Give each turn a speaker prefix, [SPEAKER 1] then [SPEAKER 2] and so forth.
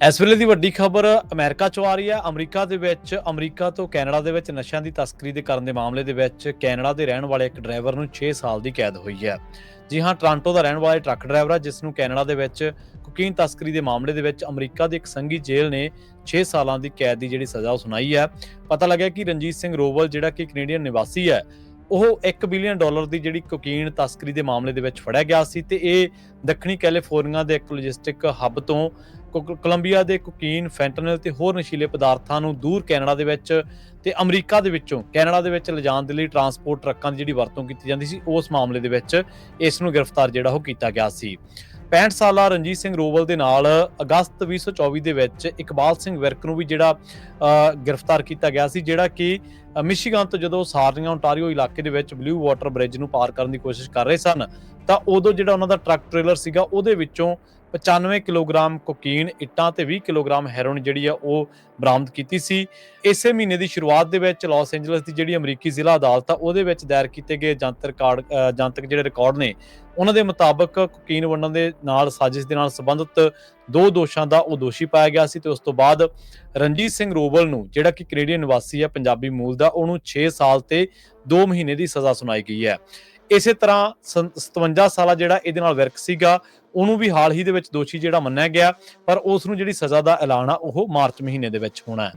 [SPEAKER 1] ਇਸ ਵੇਲੇ ਦੀ ਵੱਡੀ ਖਬਰ ਅਮਰੀਕਾ ਚੋਂ ਆ ਰਹੀ ਹੈ। ਅਮਰੀਕਾ ਤੋਂ ਕੈਨੇਡਾ ਦੇ ਵਿੱਚ ਨਸ਼ਿਆਂ ਦੀ ਤਸਕਰੀ ਦੇ ਕਰਨ ਦੇ ਮਾਮਲੇ ਦੇ ਵਿੱਚ ਕੈਨੇਡਾ ਦੇ ਰਹਿਣ ਵਾਲੇ ਇੱਕ ਡਰਾਈਵਰ ਨੂੰ 6 ਸਾਲ ਦੀ ਕੈਦ ਹੋਈ ਹੈ। ਜੀ ਹਾਂ, ਟੋਰਾਂਟੋ ਦਾ ਰਹਿਣ ਵਾਲਾ ਟਰੱਕ ਡਰਾਈਵਰ ਹੈ ਜਿਸ ਨੂੰ ਕੈਨੇਡਾ ਦੇ ਵਿੱਚ ਕੋਕੀਨ ਤਸਕਰੀ ਦੇ ਮਾਮਲੇ ਦੇ ਵਿੱਚ ਅਮਰੀਕਾ ਦੀ ਇੱਕ ਸੰਘੀ ਜੇਲ੍ਹ ਨੇ 6 ਸਾਲਾਂ ਦੀ ਕੈਦ ਦੀ ਜਿਹੜੀ ਸਜ਼ਾ ਉਹ ਸੁਣਾਈ ਹੈ। ਪਤਾ ਲੱਗਿਆ ਕਿ ਰਣਜੀਤ ਸਿੰਘ ਰੋਵਲ ਜਿਹੜਾ ਕਿ ਕੈਨੇਡੀਅਨ ਨਿਵਾਸੀ ਹੈ, ਉਹ $1 ਬਿਲੀਅਨ ਦੀ ਜਿਹੜੀ ਕੋਕੀਨ ਤਸਕਰੀ ਦੇ ਮਾਮਲੇ ਦੇ ਵਿੱਚ ਫੜਿਆ ਗਿਆ ਸੀ ਤੇ ਇਹ ਦੱਖਣੀ ਕੈਲੀਫੋਰਨੀਆ ਦੇ ਇੱਕ ਲੌਜਿਸਟਿਕ ਹੱਬ ਤੋਂ ਕੋਲੰਬੀਆ ਦੇ ਕੋਕੀਨ, ਫੈਂਟਨਲ ਤੇ ਹੋਰ ਨਸ਼ੀਲੇ ਪਦਾਰਥਾਂ ਨੂੰ ਦੂਰ ਕੈਨੇਡਾ ਦੇ ਵਿੱਚ ਤੇ ਅਮਰੀਕਾ ਦੇ ਵਿੱਚੋਂ ਕੈਨੇਡਾ ਦੇ ਵਿੱਚ ਲਿਜਾਣ ਦੇ ਲਈ ਟਰਾਂਸਪੋਰਟ ਟਰੱਕਾਂ ਦੀ ਜਿਹੜੀ ਵਰਤੋਂ ਕੀਤੀ ਜਾਂਦੀ ਸੀ, ਉਸ ਮਾਮਲੇ ਦੇ ਵਿੱਚ ਇਸ ਨੂੰ ਗ੍ਰਿਫਤਾਰ ਜਿਹੜਾ ਉਹ ਕੀਤਾ ਗਿਆ ਸੀ। 65 ਸਾਲਾ ਰਣਜੀਤ ਸਿੰਘ ਰੋਵਲ ਦੇ ਨਾਲ ਅਗਸਤ 2024 ਦੇ ਵਿੱਚ ਇਕਬਾਲ ਸਿੰਘ ਵਿਰਕ ਨੂੰ ਵੀ ਜਿਹੜਾ ਗ੍ਰਿਫਤਾਰ ਕੀਤਾ ਗਿਆ ਸੀ, ਜਿਹੜਾ ਕਿ ਮਿਸ਼ੀਗਨ ਤੋਂ ਜਦੋਂ ਸਾਰਨੀਆਂ ਓਨਟਾਰੀਓ ਇਲਾਕੇ ਦੇ ਵਿੱਚ ਬਲੂ ਵਾਟਰ ਬ੍ਰਿਜ ਨੂੰ ਪਾਰ ਕਰਨ ਦੀ ਕੋਸ਼ਿਸ਼ ਕਰ ਰਹੇ ਸਨ ਤਾਂ ਉਦੋਂ ਜਿਹੜਾ ਉਹਨਾਂ ਦਾ ਟਰੱਕ ਟ੍ਰੇਲਰ ਸੀਗਾ ਉਹਦੇ ਵਿੱਚੋਂ 95 ਕਿਲੋਗ੍ਰਾਮ ਕੋਕੀਨ, ਇੱਟਾਂ ਤੇ 20 ਕਿਲੋਗ੍ਰਾਮ ਹੈਰੋਇਨ ਜਿਹੜੀ ਆ ਉਹ ਬਰਾਮਦ ਕੀਤੀ ਸੀ। ਇਸੇ ਮਹੀਨੇ ਦੀ ਸ਼ੁਰੂਆਤ ਦੇ ਵਿੱਚ ਲਾਸ ਐਂਜਲਸ ਦੀ ਜਿਹੜੀ ਅਮਰੀਕੀ ਜ਼ਿਲ੍ਹਾ ਅਦਾਲਤ ਆ ਉਹਦੇ ਵਿੱਚ ਦਾਇਰ ਕੀਤੇ ਗਏ ਜਨਤਕ ਜਿਹੜੇ ਰਿਕਾਰਡ ਨੇ ਉਹਨਾਂ ਦੇ ਮੁਤਾਬਕ ਕੋਕੀਨ ਵੰਡਣ ਦੇ ਨਾਲ ਸਾਜ਼ਿਸ਼ ਦੇ ਨਾਲ ਸੰਬੰਧਿਤ 2 ਦੋਸ਼ਾਂ ਦਾ ਉਹ ਦੋਸ਼ੀ ਪਾਇਆ ਗਿਆ ਸੀ ਤੇ ਉਸ ਤੋਂ ਬਾਅਦ ਰਣਜੀਤ ਸਿੰਘ ਰੋਵਲ ਨੂੰ, ਜਿਹੜਾ ਕਿ ਕੈਨੇਡੀਅਨ ਨਿਵਾਸੀ ਹੈ, ਪੰਜਾਬੀ ਮੂਲ ਦਾ, ਉਹਨੂੰ 6 ਸਾਲ ਤੇ 2 ਮਹੀਨੇ ਦੀ ਸਜ਼ਾ ਸੁਣਾਈ ਗਈ ਹੈ। ਇਸੇ ਤਰ੍ਹਾਂ 57 ਸਾਲਾ ਜਿਹੜਾ ਇਹਦੇ ਨਾਲ ਵਿਰਕ ਸੀਗਾ, ਉਹਨੂੰ ਵੀ ਹਾਲ ਹੀ ਦੇ ਵਿੱਚ ਦੋਸ਼ੀ ਜਿਹੜਾ ਮੰਨਿਆ ਗਿਆ, ਪਰ ਉਸ ਨੂੰ ਜਿਹੜੀ ਸਜ਼ਾ ਦਾ ਐਲਾਨ ਆ ਉਹ ਮਾਰਚ ਮਹੀਨੇ ਦੇ ਵਿੱਚ ਹੋਣਾ ਹੈ।